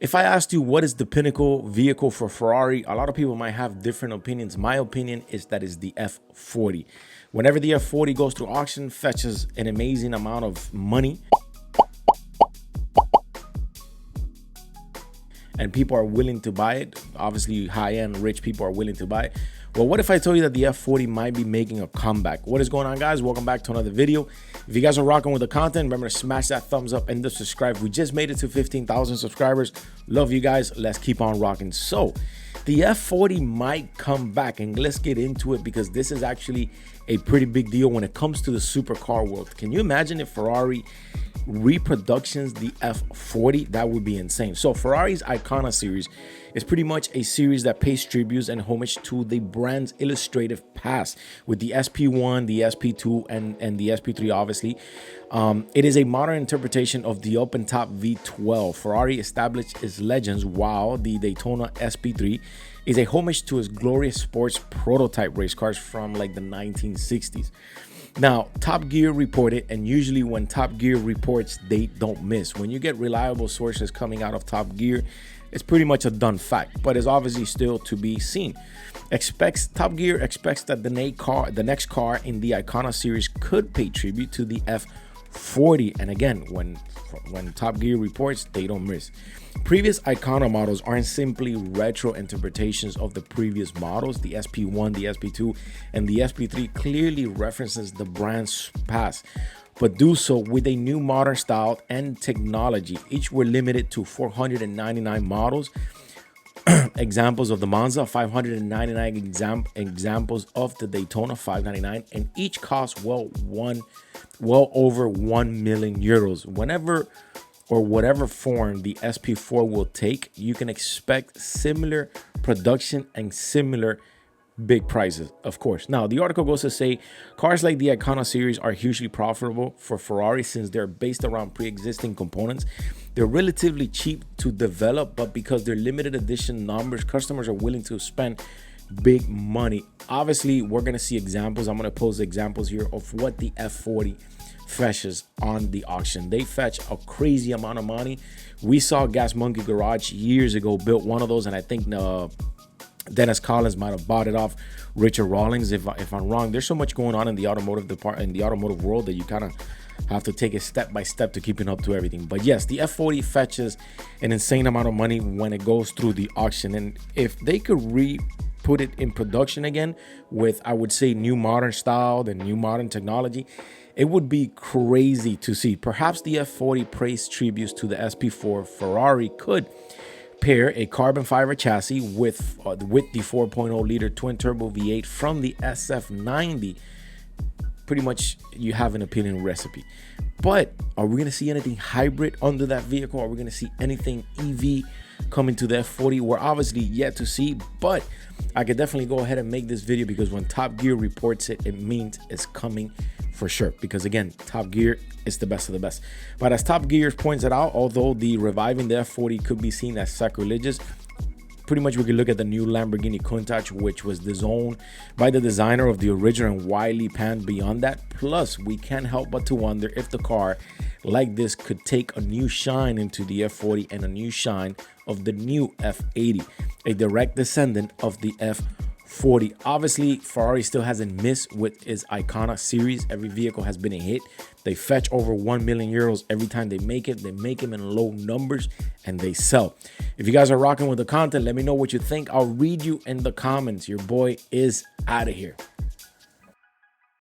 If I asked you what is the pinnacle vehicle for Ferrari, a lot of people might have different opinions. My opinion is that is the F40. Whenever the F40 goes through auction, fetches an amazing amount of money, and people are willing to buy it. Obviously, high-end rich people are willing to buy it. Well, what if I told you that the F40 might be making a comeback? What is going on, guys? Welcome back to another video. If you guys are rocking with the content, remember to smash that thumbs up and the subscribe. We just made it to 15,000 subscribers. Love you guys. Let's keep on rocking. So the F40 might come back, and let's get into it because this is actually a pretty big deal when it comes to the supercar world. Can you imagine if Ferrari reproductions the F40? That would be insane. So Ferrari's Icona series is pretty much a series that pays tributes and homage to the brand's illustrative past, with the SP1, the SP2, and the SP3, obviously. It is a modern interpretation of the open-top V12. Ferrari established its legends, while the Daytona SP3 is a homage to its glorious sports prototype race cars from like the 1960s. Now, Top Gear reported, and usually when Top Gear reports, they don't miss. When you get reliable sources coming out of Top Gear, it's pretty much a done fact, but it's obviously still to be seen. Top Gear expects that the next car in the Icona series could pay tribute to the F40. And again, when Top Gear reports, they don't miss. Previous Icona models aren't simply retro interpretations of the previous models. The SP1, the SP2, and the SP3 clearly references the brand's past, but do so with a new modern style and technology. Each were limited to 499 models. Examples of the Monza, 599 examples of the Daytona, 599, and each cost well over 1 million euros. Whenever or whatever form the SP4 will take, you can expect similar production and similar big prices, of course. Now, the article goes to say cars like the Icona series are hugely profitable for Ferrari since they're based around pre-existing components. They're relatively cheap to develop, but because they're limited edition numbers, customers are willing to spend big money. Obviously, we're going to see examples. I'm going to post examples here of what the F40 fetches on the auction. They fetch a crazy amount of money. We saw Gas Monkey Garage years ago built one of those, and I think Dennis Collins might have bought it off Richard Rawlings. If I'm wrong, there's so much going on in the automotive world that you kind of have to take it step by step to keeping up to everything. But yes, the F40 fetches an insane amount of money when it goes through the auction, and if they could put it in production again with, I would say, new modern style and new modern technology, it would be crazy to see. Perhaps the F40 pays tributes to the SP4. Ferrari could pair a carbon fiber chassis with the 4.0 liter twin turbo V8 from the SF90. Pretty much you have an appealing recipe. But are we going to see anything hybrid under that vehicle? Are we going to see anything EV coming to the F40? We're obviously yet to see, but I could definitely go ahead and make this video because when Top Gear reports it, it means it's coming for sure. Because again, Top Gear is the best of the best. But as Top Gear points it out, although the reviving the F40 could be seen as sacrilegious, pretty much we could look at the new Lamborghini Countach, which was designed by the designer of the original and widely panned beyond that. Plus, we can't help but to wonder if the car like this could take a new shine into the F40 and a new shine of the new F80, a direct descendant of the F40. Obviously, Ferrari still hasn't missed with its Icona series. Every vehicle has been a hit. They fetch over 1 million euros every time they make it. They make them in low numbers and they sell. If you guys are rocking with the content, let me know what you think. I'll read you in the comments. Your boy is out of here.